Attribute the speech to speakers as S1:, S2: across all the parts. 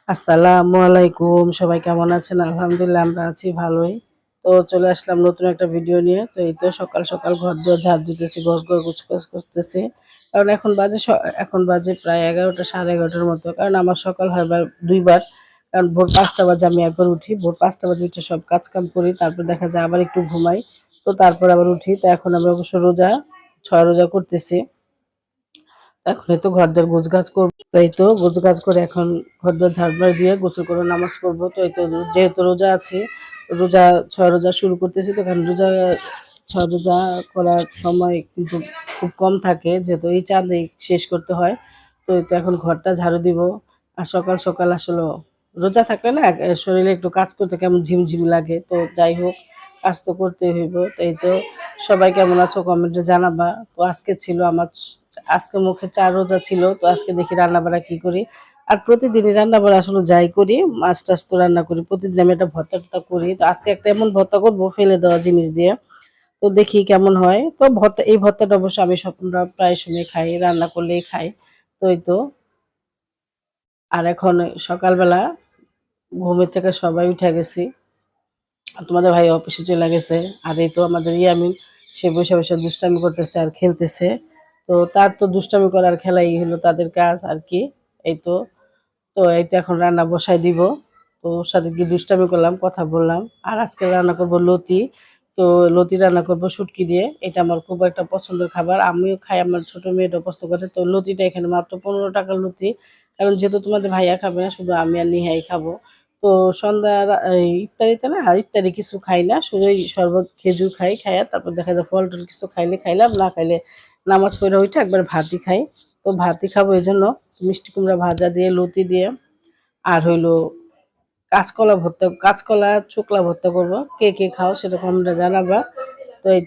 S1: আসসালামু আলাইকুম, সবাই কেমন আছেন? আলহামদুলিল্লাহ আমরা আছি ভালোই। তো চলে আসলাম নতুন একটা ভিডিও নিয়ে। তো এই তো সকাল সকাল ঘর-দুয়ার ঝাড় দিতেছি, ঘর গোছগাছ করতেছি। কারণ এখন বাজে প্রায় ১১টা ১১:৩০ মতো। কারণ আমার সকাল হয় ২ বার। কারণ ভোর ৫টা বাজে আমি একবার উঠি। ভোর ৫টা বাজে উঠে সব কাজকাম করি। তারপর দেখা যায় আবার একটু ঘুমাই। তো তারপর আবার উঠি। তো এখন আমি অবশ্য রোজা, ৬ রোজা করতেছি। এখন এই তো ঘরদোর গোছগাছ করব। তো এই তো গোছগাছ করে এখন ঘরদোর ঝাড়-বাড় দিয়ে গোসল করে নামাজ পড়বো। তো এই তো যেহেতু রোজা আছি, রোজা ৬ রোজা শুরু করতেছি। তো কারণ ৬ রোজা করার সময় কিন্তু খুব কম থাকে। যেহেতু এই চাঁদেই শেষ করতে হয়। তো এই তো এখন ঘরটা ঝাড়ু দিব। আর সকাল সকাল আসলেও রোজা থাকলে না শরীরে একটু কাজ করতে কেমন ঝিমঝিম লাগে। তো যাই হোক, কাজ তো করতেই হইব। তো এই তো সবাই কেমন আছো কমেন্টে জানাবা। তো আজকে ছিল আমার আজকে মুখে ৪ রোজা ছিল। তো আজকে দেখি রান্নাবাড়া কি করি। আর প্রতিদিনই রান্নাবাড়া আসলে যাই করি, মাছ-টাছ তো রান্না করি। প্রতিদিন আমি একটা ভর্তা-টর্তা করি। তো আজকে একটা এমন ভর্তা করব ফেলে দেওয়া জিনিস দিয়ে। তো দেখি কেমন হয়। তো এই ভর্তাটা অবশ্য আমরা প্রায় সময় খাই, রান্না করলেই খাই। তো এই তো আর এখন সকালবেলা ঘুমের থেকে সবাই উঠে গেছি। আর তোমাদের ভাই অফিসে চলে গেছে। আর এই তো আমাদের ইয়ামিন, সে বসে দুষ্টামি করতেছে আর খেলতেছে। তো তার তো দুষ্টামি করার খেলাই হলো তাদের কাজ আর কি। এই তো এই তো এখন রান্না বসাই দিব। তো ওর সাথে একটু দুষ্টামি করলাম, কথা বললাম। আর আজকে রান্না করব লতি। তো লতি রান্না করব শুটকি দিয়ে। এটা আমার খুব একটা পছন্দের খাবার। আমিও খাই, আমার ছোট মেয়েটাও পছন্দ করে। তো লতিটা এখানে মাত্র ১৫ টাকার লতি। কারণ যেহেতু তোমাদের ভাইয়া খাবে না, শুধু আমি আর নিহাই খাবো। তো ইফতারিতে না, ইফতারি কিছু খাই না। শুধু এই শরবত খেজুর খাই। খাইয়া তারপর দেখা যায় ফল-টল কিছু খাইলে খাইলাম, না খাইলে নামাজ পইড়া উইঠা একবার ভাতই খাই। তো ভাতই খাবো এজন্য মিষ্টি কুমড়া ভাজা দিয়ে, লতি দিয়ে আর হইলো কাঁচকলা চোকলা ভর্তা করব। কে খাও সেটা কমেন্টে জানাবা। তো এই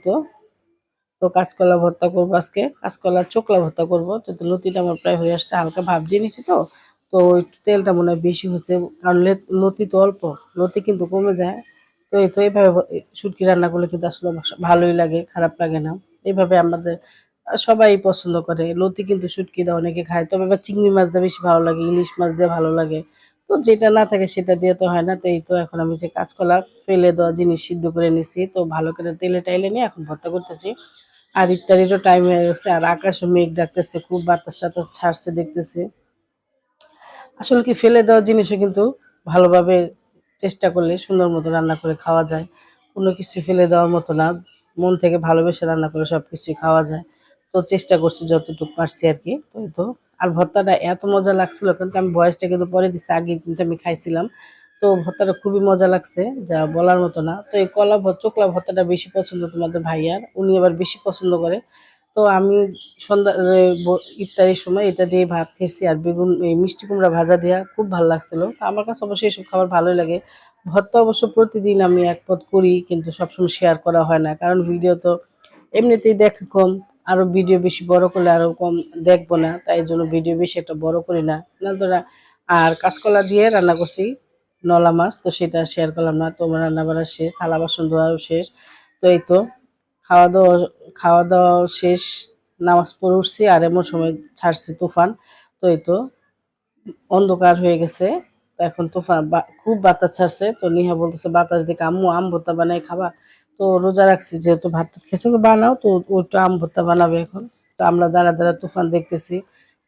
S1: তো কাঁচকলা ভর্তা করবো আজকে। কাঁচকলার চোকলা ভর্তা করবো। তো লতিটা আমার প্রায় হয়ে আসছে। হালকা ভাপ দিয়ে নিছি তো। তো একটু তেলটা মনে হয় বেশি হয়েছে। কারণ লতি তো অল্প, লতি কিন্তু কমে যায়। তো এই তো এইভাবে শুটকি রান্না করলে কিন্তু আসলে ভালোই লাগে, খারাপ লাগে না। এইভাবে আমাদের সবাই পছন্দ করে। লতি কিন্তু শুটকি দিয়ে অনেকে খায়। তবে আবার চিংড়ি মাছ দিয়ে বেশি ভালো লাগে, ইলিশ মাছ দিয়ে ভালো লাগে। তো যেটা না থাকে সেটা দিয়ে তো হয় না। তো এই তো এখন আমি যে কাঁচকলা ফেলে দেওয়া জিনিস সিদ্ধ করে নিছি। তো ভালো করে তেলে টাইলে নিয়ে এখন ভর্তা করতেছি। আর ইফতারিরও টাইম হয়ে গেছে। আর আকাশে মেঘ ডাকতেছে, খুব বাতাস-টাতাস ছাড়ছে দেখতেছি। আসলে কি ফেলে দেওয়া জিনিসও কিন্তু ভালোভাবে চেষ্টা করলে সুন্দর মতো রান্না করে খাওয়া যায়। কোনো কিছু ফেলে দেওয়ার মতো না। মন থেকে ভালোবেসে রান্না করে সবকিছুই খাওয়া যায়। তো চেষ্টা করছি যতটুকু পারছি আরকি। তো এই তো আর ভর্তাটা এত মজা লাগছিল, কিন্তু আমি ভয়েসটা কিন্তু পরে দিছি। আগে কিন্তু আমি খাইছিলাম। তো ভর্তাটা খুবই মজা লাগছে, যা বলার মতো না। তো এই চোকলা ভর্তাটা বেশি পছন্দ তোমাদের ভাইয়ার। উনি আবার বেশি পছন্দ করে। তো আমি সন্ধ্যা ইফতারির সময় এটা দিয়ে ভাত খেয়েছি আর এই মিষ্টি কুমড়া ভাজা দিয়া খুব ভাল লাগছিল। তো আমার কাছে অবশ্যই এসব খাবার ভালোই লাগে। ভর্তা অবশ্য প্রতিদিন আমি এক পদ করি, কিন্তু সবসময় শেয়ার করা হয় না। কারণ ভিডিও তো এমনিতেই দেখা কম। আরো ভিডিও বেশি বড় করলে আরো কম দেখবো না। তাই জন্য ভিডিও বেশি একটা বড় করি না। না ধরা আর কাঁচকলা দিয়ে রান্না করছি নলা মাছ। তো সেটা শেয়ার করলাম না। তো আমার রান্না-বাড়া শেষ, থালা বাসন ধোয়াও শেষ। তো এই তো খাওয়া দাওয়া খাওয়া দাওয়া শেষ, নামাজ পড়ে উঠছি আর এমন সময় ছাড়ছে তুফান। তো এই তো অন্ধকার হয়ে গেছে। তো এখন খুব বাতাস ছাড়ছে। তো নিহা বলতেছে বাতাস দেখে আম্মু আম ভর্তা বানাই খাবা? তো রোজা রাখছি যেহেতু ভাত-টাত খেয়েছে, বানাও। তো ও একটু আম ভর্তা বানাবে এখন। তো আমরা দাঁড়া তুফান দেখতেছি।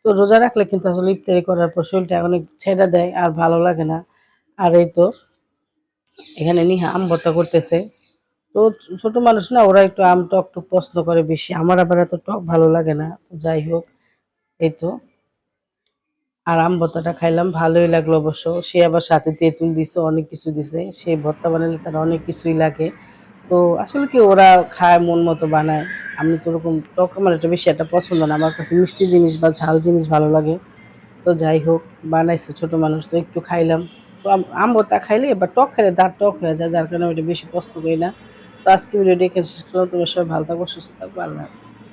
S1: তো রোজা রাখলে কিন্তু আসলে ইফতারি করার পর শরীরটা অনেক ছেড়ে দেয় আর ভালো লাগে না। আর এই তো এখানে নিহা আম ভর্তা করতেছে। তো ছোট মানুষ না, ওরা একটু আম টক পছন্দ করে বেশি। আমার আবার এত টক ভালো লাগে না। তো যাই হোক, এই তো আর আম ভর্তাটা খাইলাম, ভালোই লাগলো অবশ্য। সে আবার সাথে তেঁতুল দিছে, অনেক কিছু দিছে। সে ভর্তা বানালে তার অনেক কিছুই লাগে। তো আসলে কি ওরা খায় মন মতো বানায়। আমি তো ওরকম টক আমার এটা বেশি একটা পছন্দ না। আমার কাছে মিষ্টি জিনিস বা ঝাল জিনিস ভালো লাগে। তো যাই হোক, বানাইছে ছোট মানুষ তো একটু খাইলাম। তো আম ভর্তা খাইলে বা টক খাইলে দাঁত টক হয়ে যায়, যার কারণে আমি এটা বেশি পছন্দ করি না। তো আজকে ভিডিওটি এখানে শেষ করলাম। তোমরা সবাই ভালো থাকো, সুস্থ থাকবো। আল্লাহ হাফেজ।